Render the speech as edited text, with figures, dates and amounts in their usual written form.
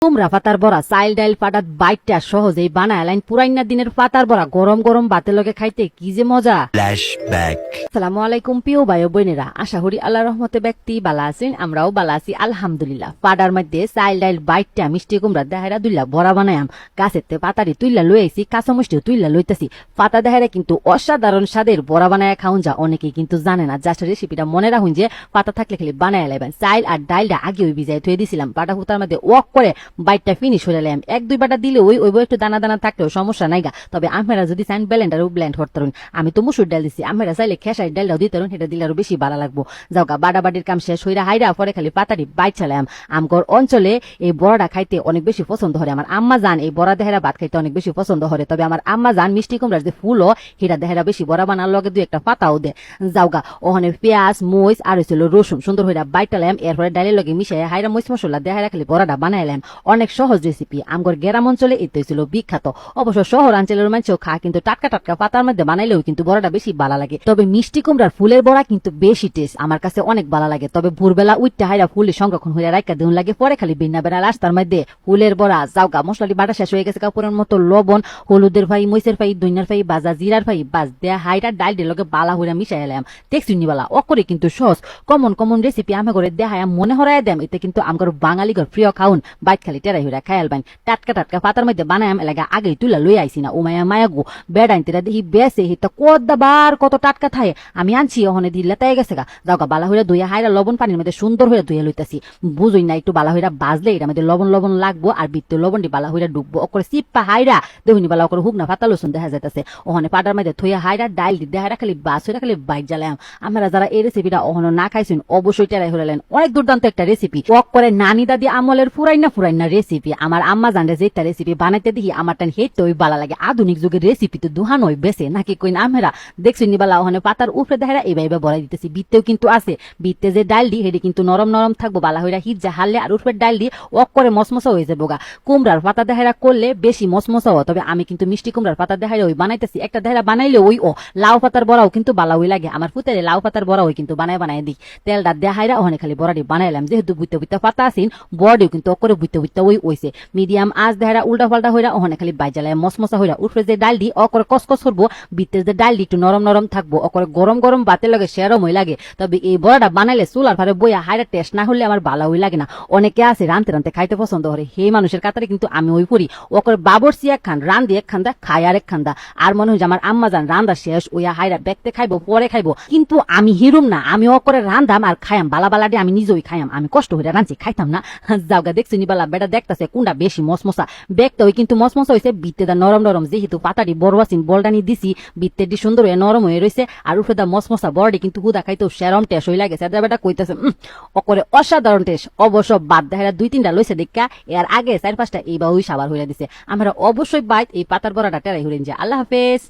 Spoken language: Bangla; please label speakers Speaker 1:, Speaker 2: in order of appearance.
Speaker 1: কুমড়া পাতার বড়া চাইল ডাইল পাটাত বাইটটা সহজেই বানায় লাইন পুরাইনা দিনের পাতার বড়া গরম গরম ভাতের লগে খাইতে কি যে মজা। আসসালামু আলাইকুম প্রিয় ভাই ও বোনেরা, আশা করি আল্লাহ রহমতে ব্যক্তি বালা আছেন, আমরাও বালা আছি আলহামদুলিল্লাহ। পাড়ার মধ্যে চাইল ডাইল বাইটটা মিষ্টি কুমড়া দেহারা দুইলা বড়া বানায়াম, গাছেতে পাতারি তুইলা লই আইছি, কাঁচা মিষ্টিও তুইলা লইতেছি। পাতা দেহারা কিন্তু অসাধারণ স্বাদের বড়া বানায় খাউন যা অনেকেই কিন্তু জানে না। জাস্ট রেসিপিটা মনে রাখুন যে পাতা থাকলে খালি বানায় লাইবেন। চাইল আর ডাইলটা আগে ওই ভিজাই থুয়ে দিছিলাম, পাটা ফুতার মধ্যে ওয়াক করে বাইটটা ফিনিশ হয়ে লাম। এক দুই বাটা দিলে ওই একটু দানা দানা থাকলেও সমস্যা নাইগা। তবে আমরা যদি চাইন ব্লেন্ডারও ব্লেন্ড করতে পারুন। আমি তো মুসুর ডাল দিছি, আমরা চাইলে খেসারি ডালটাও দিতে পারুন, সেটা দিলে আরো বেশি ভালো লাগবো। যাওগা বাড়া বাড়ির কাম শেষ হইরা হাইরা পরে খালি পাতারি বাইট চালাম। আমগর অঞ্চলে এই বড়াটা খাইতে অনেক বেশি পছন্দ হয়। আমার আম্মা জান এই বড়া দেহেরা ভাত খাইতে অনেক বেশি পছন্দ হয়। তবে আমার আম্মা জান মিষ্টি কুমড়ার যে ফুলও সেটা দেহেরা বেশি বড়া বানার লগে দুই একটা পাতাও দে। যাওগা ওখানে পেঁয়াজ মরিচ আর হয়েছিল রসুন সুন্দর হইরা বাইটালাম। এরপরে ডালের লগে মিশাই হাইরা মরিচ মশলা দেহেরা খালি বড়াটা বানাইলাম। অনেক সহজ রেসিপি, আমগর গ্রাম অঞ্চলে এতে ছিল বিখ্যাত। অবশ্য শহর অঞ্চলের মানুষও খা, কিন্তু টাটকা টাটকা পাতার মধ্যে বানাইলেও কিন্তু বড়াটা বেশি ভালো লাগে। তবে মিষ্টি কুমড়ার ফুলের বড়া কিন্তু বেশি টেস্ট, আমার কাছে অনেক ভালো লাগে। তবে ভোরবেলা উঠতে হাইরা ফুলের সংরক্ষণ হইয়া রাখা দেন লাগে, পরে খালি বিনা বেড়া রাস্তার মধ্যে ফুলের বড়া। যাওগা মশলাটি বাটা শেষ হয়ে গেছে, কাপড়ের মতো লবণ হলুদের ভাই মরিচের ভাই দইনার ভাই বাজা জিরার ভাই বাজ দেয়া হাইরা ডাল দিয়ে লগে বালা হইরা মিশাই এলাম। দেখছি নিবালা অকরে কিন্তু সহজ কমন রেসিপি আমি করে দেখায় মনে হরাই দেম। এতে কিন্তু আমার বাঙালি ঘর প্রিয় খাউন বাইট খালি টেরাই হইরা খায়াল বাইন। টাটকা টাটকা পাতার মধ্যে বানায়াম এলাকা আগেই তুলা লই আইসি না। উমায়া মায়া গো বেড়াইতেরা দেখি বেসে হিতা কদাবার কত টাটকা থাকে। আমি আনছি ওখানে দিল্লা তাই গেছে গা। যাওগা বালা হইরা ধুইয়া হাইরা লবণ পানির মধ্যে সুন্দর হইরা ধুইয়া লইতাছি। বুঝুই না একটু বালা হইরা বাজলে এর মধ্যে লবণ লবণ লাগবো, আর বিত্ত লবণটি বালা হইরা ডুববো। ওকরে সিপ্পা হাইরা দেহুনি বালা ওকরে হুকনা ফাতা লসুন দেখা যাইতেছে। ওখানে পাটার মধ্যে থইয়া হাইরা ডাইল দি হাইরা খালি বাস হইরা খালি বাইক জ্বালাম। আমরা যারা এই রেসিপিটা ওখানে না খাইছেন অবশ্যই টেরাই হইলেন। অনেক দুর্দান্ত একটা রেসিপি, ওয়াক করে নানি দাদি আমলের ফুরাইনা রেসিপি। আমার আম্মা জানলে যে একটা রেসিপি বানাইতে দেখি আমার টান হেঁটে ওই ভালো লাগে। আধুনিক যুগের রেসিপি তো দুহান ওই বেছে নাকি কইন আমরা দেখছেন নিবালা ওখানে পাতার উপরে দেখারা এইভাবে বড়াই দিতেছি। বিত্তেও কিন্তু আছে, বিত্তে যে ডাল দি হেডি কিন্তু নরম নরম থাকবো বালা হইরা হিট যা হারলে আর উপরে ডাল দি ওয়াক করে মসমসা হয়ে যাবো গা। কুমড়ার পাতা দেখারা করলে বেশি মসমসা হয়। তবে আমি কিন্তু মিষ্টি কুমড়ার পাতা দেখারে ওই বানাইতেছি। একটা দেখারা বানাইলে ওই লাউ পাতার বড়াও কিন্তু বালা হই লাগে। আমার ফুতেরে লাউ পাতার বড়াও কিন্তু বানাই দিই। তেলটা দেখাইরা ওখানে খালি বড়াটি বানাইলাম। যেহেতু বুইতে পাতা আসিন বড়িও কিন্তু অকরে বুইতে ওই ওইছে। মিডিয়াম আঁচ দেখারা উল্টা পাল্টা হইরা ওখানে খালি বাইজালায় মসমসা হইরা উঠে যে ডাল দি অকরে কসকস করবো। বিত্তের যে ডাল দি একটু নরম নরম থাকবো। অকরে গরম গরম বাতের লগে সেরম হই লাগে। তবে এই বড়াটা বানাইলে চুলার ভারে বইয়া হাইরা টেস্ট না হলে আমার ভালো হই লাগে না। অনেকে আছে রানতে খাইতে পছন্দ করে, সেই মানুষের কাতারে কিন্তু আমি ওই করি। ওকরে বাবরসি এক খান রান্ধি এক খান্দা খাই আর এক খান্দা। আর মনে হয় যে আমার আম্মা যান রান্দা শেষ ওইয়া হাইরা ব্যক্তে খাইবো পরে খাইবো। কিন্তু আমি হিরুম না, আমি অকরে রান্ধাম আর খাইয়াম বালা বালাটি আমি নিজেই খাইয়াম। আমি কষ্ট হইরা রাঁধছি খাইতাম না। যাওগা দেখছি নিবালা বেটা দেখতাছে কোনটা বেশি মসমসা। দেখতে ওই কিন্তু মসমসা হয়েছে, বিত্তেদা নরম নরম। যেহেতু পাতাটি বড় আছেন বলডানি দিছি, বিত্তেটি সুন্দর হয়ে নরম হয়ে রয়েছে। আর উঠে দা মসমসা বড়ি কিন্তু হুদা খাইতেও সেরম টেস্ট হয়ে লাগেছে। বেটা কইতেছে অকরে অসাধারণ টেস্ট। অবশ্য বাদ দেখা দুই তিনটা লইছে দেখা এর আগে 4-5টা এইবার ওই সাবার হইয়া দিছে। আমরা অবশ্যই বাইত এই পাতার বড়াটা টেরাই হইলেন যে। আল্লাহ হাফেজ।